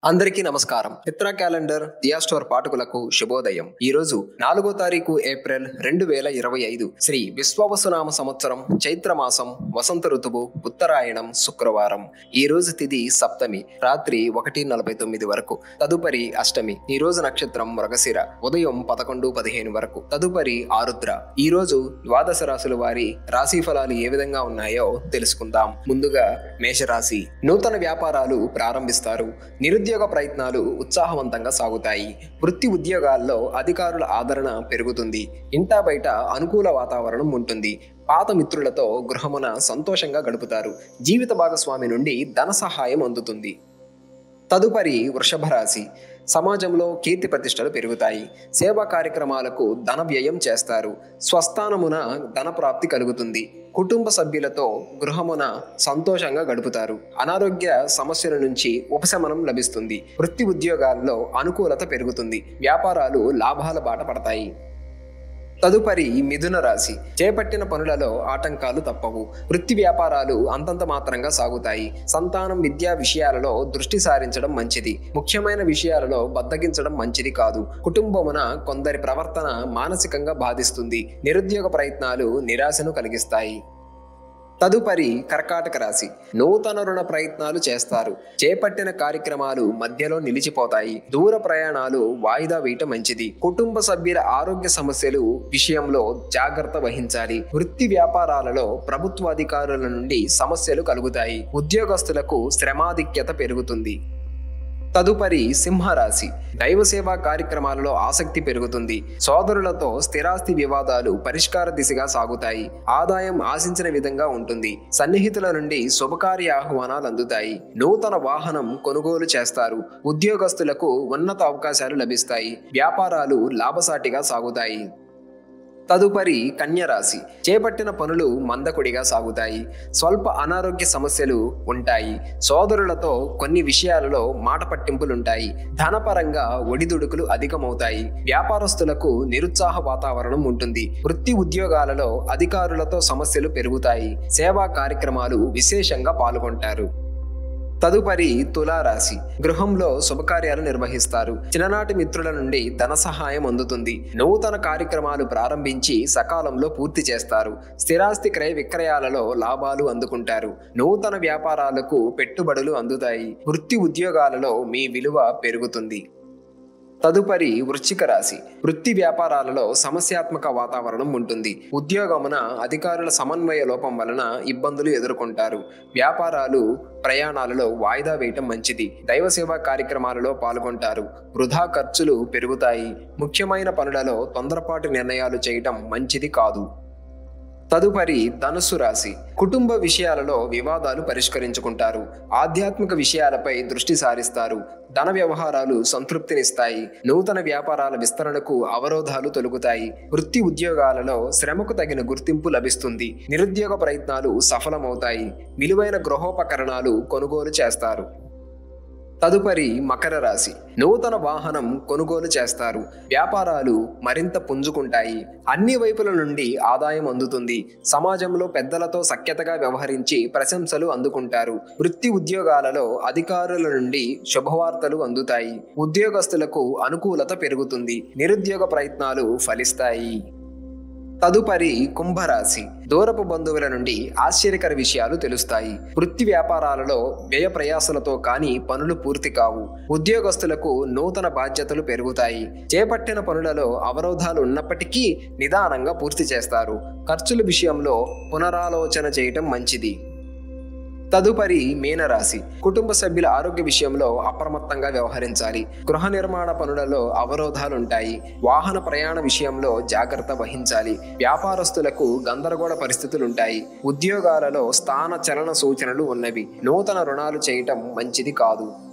అందరికీ నమస్కారం. చిత్ర క్యాలెండర్ దియా స్టోర్ పాఠకులకు శుభోదయం. ఈ రోజు 4వ తారీఖు ఏప్రిల్ 2025 శ్రీ విశ్వావసునామ సంవత్సరం చైత్ర మాసం వసంత ఋతువు ఉత్తరాయణం శుక్రవారం. ఈ రోజు తిథి సప్తమి రాత్రి 1:49 వరకు. తదుపరి అష్టమి. ఈ రోజు నక్షత్రం మృగశిర ఉదయం 11:15 వరకు. తదుపరి ఆరుద్ర. ఈ రోజు ద్వాదశ రాశుల వారి రాశి ఫలాలు ఏ విధంగా ఉన్నాయో తెలుసుకుందాం. ముందుగా మేషరాశి. నూతన వ్యాపారాలు ప్రారంభిస్తారు. నిరుద్యోగ ప్రయత్నాలు ఉత్సాహవంతంగా సాగుతాయి. వృత్తి ఉద్యోగాల్లో అధికారుల ఆదరణ పెరుగుతుంది. ఇంటా బయట అనుకూల వాతావరణం ఉంటుంది. పాత మిత్రులతో గృహమున సంతోషంగా గడుపుతారు. జీవిత భాగస్వామి నుండి ధన సహాయం అందుతుంది. తదుపరి వృషభ రాశి. సమాజంలో కీర్తి ప్రతిష్టలు పెరుగుతాయి. సేవా కార్యక్రమాలకు ధన వ్యయం చేస్తారు. స్వస్థానమున ధన ప్రాప్తి కలుగుతుంది. కుటుంబ సభ్యులతో గృహమున సంతోషంగా గడుపుతారు. అనారోగ్య సమస్యల నుంచి ఉపశమనం లభిస్తుంది. వృత్తి ఉద్యోగాల్లో అనుకూలత పెరుగుతుంది. వ్యాపారాలు లాభాల బాట పడతాయి. తదుపరి మిథున రాశి. చేపట్టిన పనులలో ఆటంకాలు తప్పవు. వృత్తి వ్యాపారాలు అంతంత మాత్రంగా సాగుతాయి. సంతానం విద్యా విషయాలలో దృష్టి సారించడం మంచిది. ముఖ్యమైన విషయాలలో బద్దగించడం మంచిది కాదు. కుటుంబమున కొందరి ప్రవర్తన మానసికంగా బాధిస్తుంది. నిరుద్యోగ ప్రయత్నాలు నిరాశను కలిగిస్తాయి. తదుపరి కర్కాటక రాశి. నూతన రుణ ప్రయత్నాలు చేస్తారు. చేపట్టిన కార్యక్రమాలు మధ్యలో నిలిచిపోతాయి. దూర ప్రయాణాలు వాయిదా వేయటం మంచిది. కుటుంబ సభ్యుల ఆరోగ్య సమస్యలు విషయంలో జాగ్రత్త వహించాలి. వృత్తి వ్యాపారాలలో ప్రభుత్వ అధికారుల నుండి సమస్యలు కలుగుతాయి. ఉద్యోగస్తులకు శ్రమాధిక్యత పెరుగుతుంది. తదుపరి సింహరాశి. దైవ సేవా కార్యక్రమాలలో ఆసక్తి పెరుగుతుంది. సోదరులతో స్థిరాస్తి వివాదాలు పరిష్కార దిశగా సాగుతాయి. ఆదాయం ఆశించిన విధంగా ఉంటుంది. సన్నిహితుల నుండి శుభకార్య ఆహ్వానాలు అందుతాయి. నూతన వాహనం కొనుగోలు చేస్తారు. ఉద్యోగస్తులకు ఉన్నత అవకాశాలు లభిస్తాయి. వ్యాపారాలు లాభసాటిగా సాగుతాయి. తదుపరి కన్యరాశి. చేపట్టిన పనులు మందకొడిగా సాగుతాయి. స్వల్ప అనారోగ్య సమస్యలు ఉంటాయి. సోదరులతో కొన్ని విషయాలలో మాట పట్టింపులుంటాయి. ధనపరంగా ఒడిదుడుకులు అధికమవుతాయి. వ్యాపారస్తులకు నిరుత్సాహ వాతావరణం ఉంటుంది. వృత్తి ఉద్యోగాలలో అధికారులతో సమస్యలు పెరుగుతాయి. సేవా కార్యక్రమాలు విశేషంగా పాల్గొంటారు. తదుపరి తులారాశి. గృహంలో శుభకార్యాలు నిర్వహిస్తారు. చిన్ననాటి మిత్రుల నుండి ధన సహాయం అందుతుంది. నూతన కార్యక్రమాలు ప్రారంభించి సకాలంలో పూర్తి చేస్తారు. స్థిరాస్తి క్రయ విక్రయాలలో లాభాలు అందుకుంటారు. నూతన వ్యాపారాలకు పెట్టుబడులు అందుతాయి. వృత్తి ఉద్యోగాలలో మీ విలువ పెరుగుతుంది. తదుపరి వృశ్చిక రాశి. వృత్తి వ్యాపారాలలో సమస్యాత్మక వాతావరణం ఉంటుంది. ఉద్యోగమున అధికారుల సమన్వయ లోపం వలన ఇబ్బందులు ఎదుర్కొంటారు. వ్యాపారాలు ప్రయాణాలలో వాయిదా వేయటం మంచిది. దైవ సేవా కార్యక్రమాలలో పాల్గొంటారు. వృధా ఖర్చులు పెరుగుతాయి. ముఖ్యమైన పనులలో తొందరపాటు నిర్ణయాలు చేయటం మంచిది కాదు. తదుపరి ధనుస్సు రాశి. కుటుంబ విషయాలలో వివాదాలు పరిష్కరించుకుంటారు. ఆధ్యాత్మిక విషయాలపై దృష్టి సారిస్తారు. ధన వ్యవహారాలు సంతృప్తినిస్తాయి. నూతన వ్యాపారాల విస్తరణకు అవరోధాలు తొలగుతాయి. వృత్తి ఉద్యోగాలలో శ్రమకు తగిన గుర్తింపు లభిస్తుంది. నిరుద్యోగ ప్రయత్నాలు సఫలమవుతాయి. విలువైన గృహోపకరణాలు కొనుగోలు చేస్తారు. తదుపరి మకర రాశి. నూతన వాహనం కొనుగోలు చేస్తారు. వ్యాపారాలు మరింత పుంజుకుంటాయి. అన్ని వైపుల నుండి ఆదాయం అందుతుంది. సమాజంలో పెద్దలతో సఖ్యతగా వ్యవహరించి ప్రశంసలు అందుకుంటారు. వృత్తి ఉద్యోగాలలో అధికారుల నుండి శుభవార్తలు అందుతాయి. ఉద్యోగస్తులకు అనుకూలత పెరుగుతుంది. నిరుద్యోగ ప్రయత్నాలు ఫలిస్తాయి. తదుపరి కుంభరాశి. దూరపు బంధువుల నుండి ఆశ్చర్యకర విషయాలు తెలుస్తాయి. వృత్తి వ్యాపారాలలో వ్యయ ప్రయాసలతో కానీ పనులు పూర్తి కావు. ఉద్యోగస్తులకు నూతన బాధ్యతలు పెరుగుతాయి. చేపట్టిన పనులలో అవరోధాలు ఉన్నప్పటికీ నిదానంగా పూర్తి చేస్తారు. ఖర్చుల విషయంలో పునరాలోచన చేయటం మంచిది. తదుపరి మీనరాశి. కుటుంబ సభ్యుల ఆరోగ్య విషయంలో అప్రమత్తంగా వ్యవహరించాలి. గృహ నిర్మాణ పనులలో అవరోధాలుంటాయి. వాహన ప్రయాణ విషయంలో జాగ్రత్త వహించాలి. వ్యాపారస్తులకు గందరగోళ పరిస్థితులుంటాయి. ఉద్యోగాలలో స్థాన చలన సూచనలు ఉన్నవి. నూతన రుణాలు చేయటం మంచిది కాదు.